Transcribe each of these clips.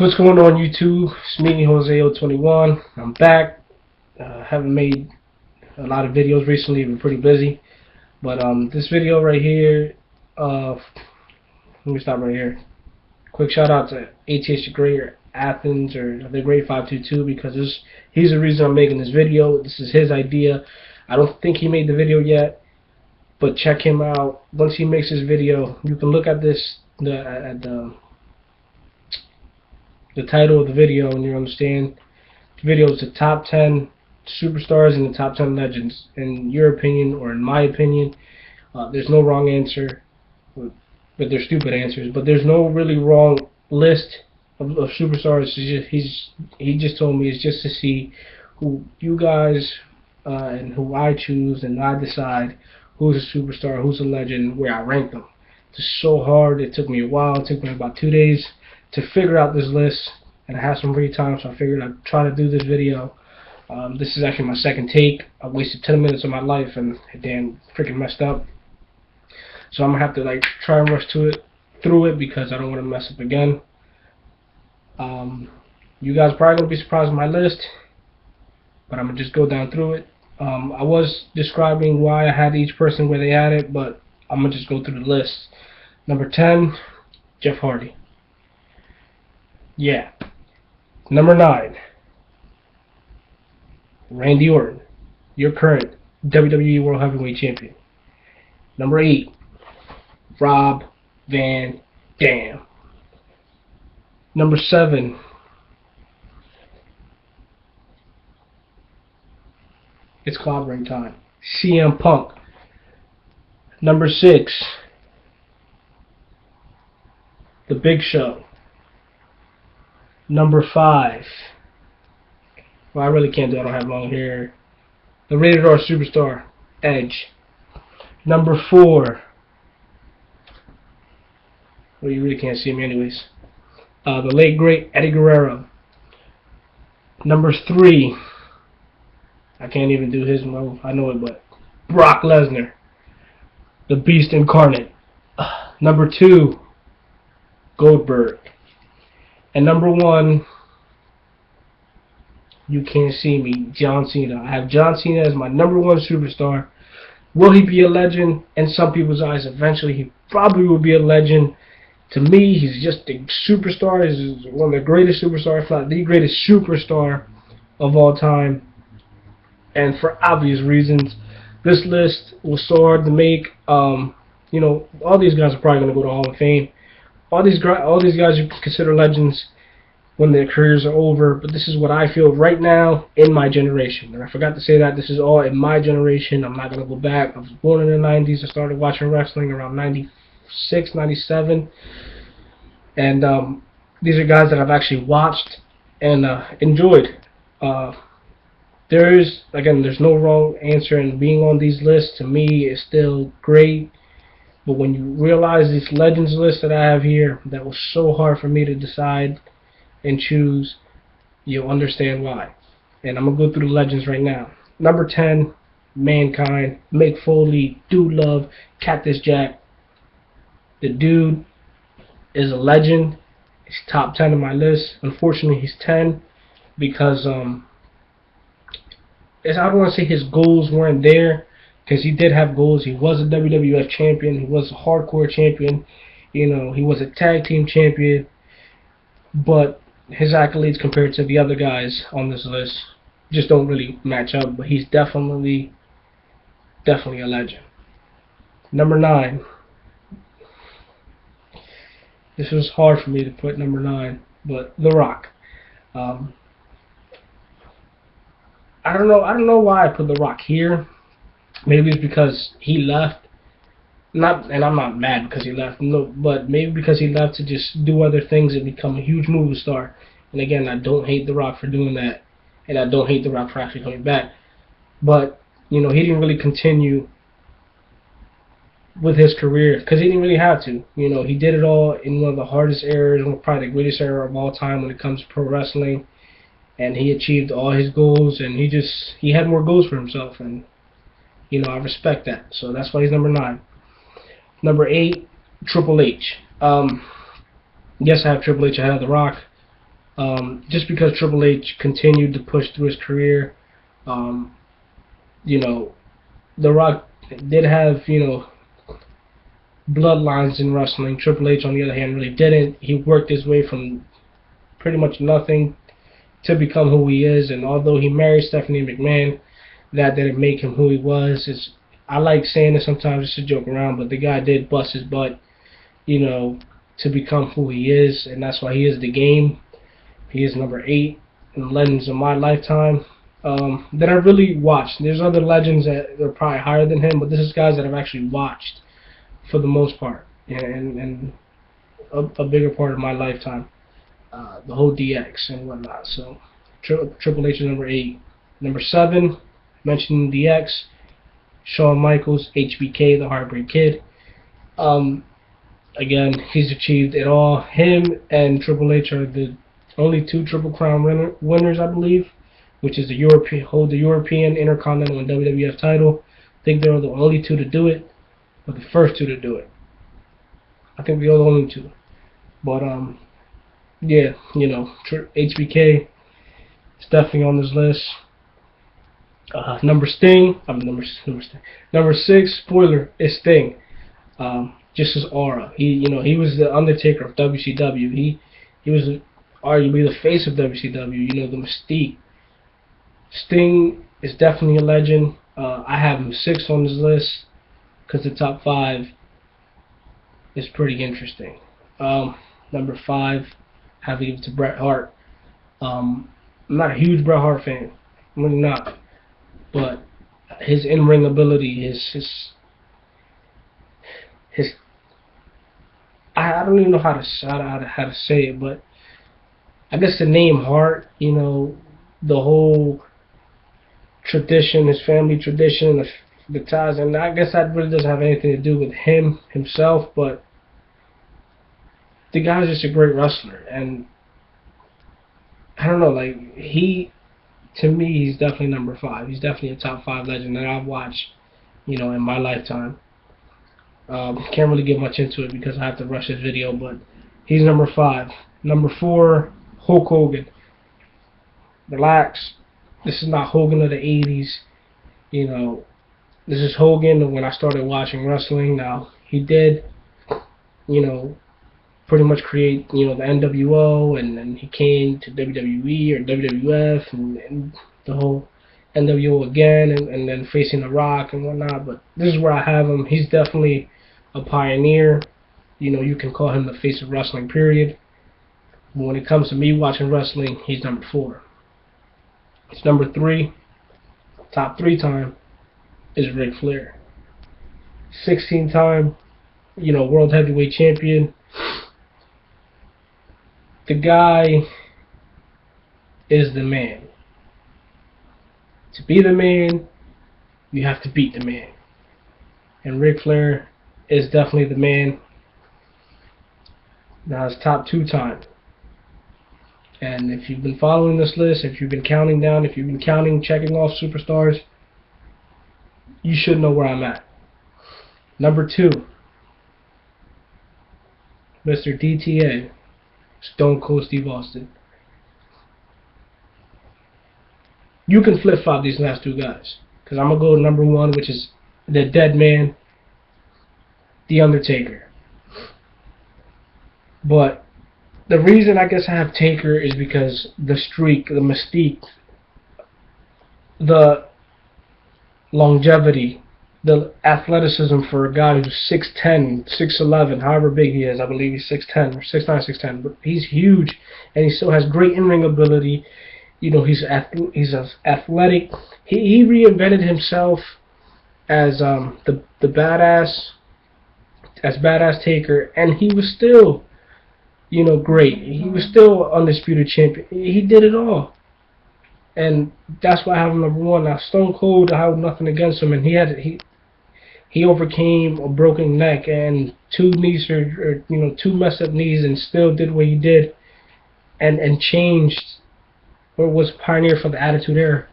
What's going on YouTube? It's me, Jose021. I'm back. Haven't made a lot of videos recently. I've been pretty busy. But this video right here, let me stop right here. Quick shout out to ATH the Great or Athens or the Great 522 because he's the reason I'm making this video. This is his idea. I don't think he made the video yet, but check him out. Once he makes his video, you can look at this the title of the video and you understand. The video is the top 10 superstars and the top 10 legends. In your opinion or in my opinion, there's no wrong answer, but there's stupid answers. But there's no really wrong list of superstars. He just told me it's just to see who you guys and who I choose, and I decide who's a superstar, who's a legend, where I rank them. It's so hard. It took me a while. It took me about 2 days to figure out this list, and I had some free time, so I figured I'd try to do this video. This is actually my second take. I wasted 10 minutes of my life and damn freaking messed up. So I'm gonna have to try and rush through it because I don't want to mess up again. You guys are probably gonna be surprised with my list, but I'm gonna just go down through it. I was describing why I had each person where they had it, but I'm gonna just go through the list. Number 10, Jeff Hardy. Yeah. Number 9, Randy Orton, your current WWE World Heavyweight Champion. Number 8, Rob Van Dam. Number 7, it's clobbering time, CM Punk. Number 6, The Big Show. Number 5, well, I really can't do it, I don't have long hair, the Rated R Superstar, Edge. Number 4, well, you really can't see me anyways, the late great Eddie Guerrero. Number 3, I can't even do his move, I know it, but Brock Lesnar, the Beast Incarnate. Number 2, Goldberg. And number 1, you can't see me, John Cena. I have John Cena as my number 1 superstar. Will he be a legend? In some people's eyes, eventually he probably will be a legend. To me, he's just a superstar. He's one of the greatest superstars, if not the greatest superstar of all time. And for obvious reasons, this list was so hard to make. You know, all these guys are probably going to go to Hall of Fame. All these guys you consider legends when their careers are over, but this is what I feel right now in my generation. And I forgot to say that this is all in my generation. I'm not going to go back. I was born in the 90s. I started watching wrestling around 96, 97. And these are guys that I've actually watched and enjoyed. There's no wrong answer, and being on these lists to me is still great. But when you realize this legends list that I have here, that was so hard for me to decide and choose, you'll understand why. And I'm going to go through the legends right now. Number 10, Mankind, Mick Foley, Dude Love, Cactus Jack. The dude is a legend. He's top 10 on my list. Unfortunately, he's 10 because I don't want to say his goals weren't there, because he did have goals. He was a WWF champion. He was a hardcore champion. You know, he was a tag team champion. But his accolades compared to the other guys on this list just don't really match up. But he's definitely a legend. Number 9. This was hard for me to put number 9, but The Rock. I don't know why I put The Rock here. Maybe it's because he left. And I'm not mad because he left, no, but maybe because he left to just do other things and become a huge movie star. And again, I don't hate The Rock for doing that, and I don't hate The Rock for actually coming back. But you know, he didn't really continue with his career because he didn't really have to. You know, he did it all in one of the hardest eras, probably the greatest era of all time when it comes to pro wrestling, and he achieved all his goals, and he had more goals for himself, and you know, I respect that. So that's why he's number 9. Number 8, Triple H. Yes, I have Triple H ahead of The Rock. Just because Triple H continued to push through his career, um, you know, The Rock did have, bloodlines in wrestling. Triple H, on the other hand, really didn't. He worked his way from pretty much nothing to become who he is, and although he married Stephanie McMahon, that didn't make him who he was. I like saying this sometimes just to joke around, but the guy did bust his butt, to become who he is, and that's why he is the game. He is number 8 in the Legends of my lifetime. That I really watched. There's other legends that are probably higher than him, but this is guys that I've actually watched for the most part, and a bigger part of my lifetime. The whole DX and whatnot. So Triple H is number 8. Number 7, mentioned DX, Shawn Michaels, HBK, the Heartbreak Kid. Again, he's achieved it all. Him and Triple H are the only 2 Triple Crown winners, I believe, which is the European, Intercontinental, and WWF title. I think they're the only 2 to do it, or the first 2 to do it. I think they're the only 2. But yeah, HBK is definitely on this list. Number 6, spoiler, is Sting. Just his aura. He was the Undertaker of WCW. He was arguably the face of WCW. The mystique. Sting is definitely a legend. I have him 6 on this list because the top 5 is pretty interesting. Number 5, I have to give it to Bret Hart. I'm not a huge Bret Hart fan. I'm really not. But his in-ring ability, his I don't even know how to say it, but I guess the name Hart, the whole tradition, his family tradition, the ties, and I guess that really doesn't have anything to do with him himself, but the guy's just a great wrestler, and I don't know, to me, he's definitely number 5. He's definitely a top 5 legend that I've watched, in my lifetime. Can't really get much into it because I have to rush this video, but he's number 5. Number 4, Hulk Hogan. Relax. This is not Hogan of the 80s. This is Hogan when I started watching wrestling. Now, he did, pretty much create, the NWO, and then he came to WWE or WWF, and the whole NWO again, and then facing The Rock and whatnot. But this is where I have him. He's definitely a pioneer. You can call him the face of wrestling, period. But when it comes to me watching wrestling, he's number 4. It's number 3. Top 3 time is Ric Flair. 16-time, world heavyweight champion. The guy is the man. To be the man, you have to beat the man. And Ric Flair is definitely the man. Now it's top 2 time. And if you've been following this list, if you've been counting down, if you've been checking off superstars, you should know where I'm at. Number 2, Mr. DTA, Stone Cold Steve Austin. You can flip-flop these last 2 guys, because I'm going to go to number 1, which is the dead man, The Undertaker. But the reason I guess I have Taker is because the streak, the mystique, the longevity, the athleticism for a guy who's 6'10", 6'11", however big he is. I believe he's 6'10", or 6'9", 6'10", but he's huge, and he still has great in-ring ability. He's athletic. He reinvented himself as the badass, as Badass Taker, and he was still, great. He was still undisputed champion. He did it all. And that's why I have him number 1. Now, Stone Cold, I have nothing against him, and he overcame a broken neck and 2 knees, or 2 messed up knees, and still did what he did, and changed, or was a pioneer for the Attitude Era.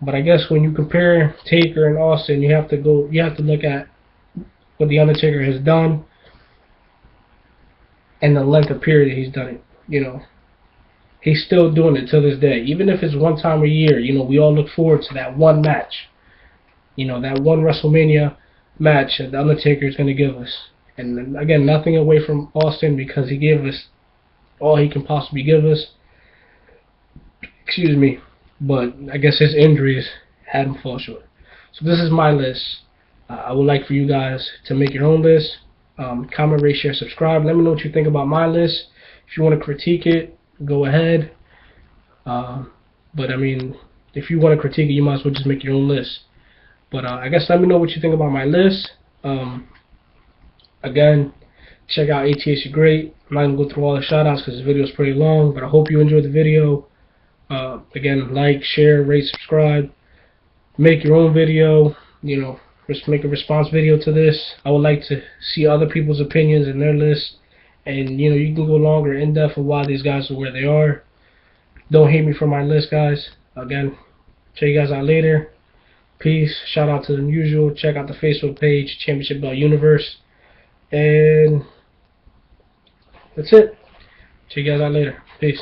But I guess when you compare Taker and Austin, you have to look at what The Undertaker has done and the length of period he's done it. he's still doing it till this day. Even if it's one time a year, you know, we all look forward to that one match. You know, that one WrestleMania match that The Undertaker is going to give us. And again, nothing away from Austin, because he gave us all he can possibly give us. Excuse me. But I guess his injuries had him fall short. So this is my list. I would like for you guys to make your own list. Comment, rate, share, subscribe. Let me know what you think about my list. If you want to critique it, go ahead. But I mean, if you want to critique it, you might as well just make your own list. But I guess let me know what you think about my list. Again, check out ATH You're Great. I'm not going to go through all the shoutouts because this video is pretty long, but I hope you enjoyed the video. Again, like, share, rate, subscribe. Make your own video. You know, just make a response video to this. I would like to see other people's opinions in their list. And, you know, you can go longer, in-depth of why these guys are where they are. Don't hate me for my list, guys. Again, check you guys out later. Peace. Shout out to the usual. Check out the Facebook page, Championship Belt Universe. And that's it. Check you guys out later. Peace.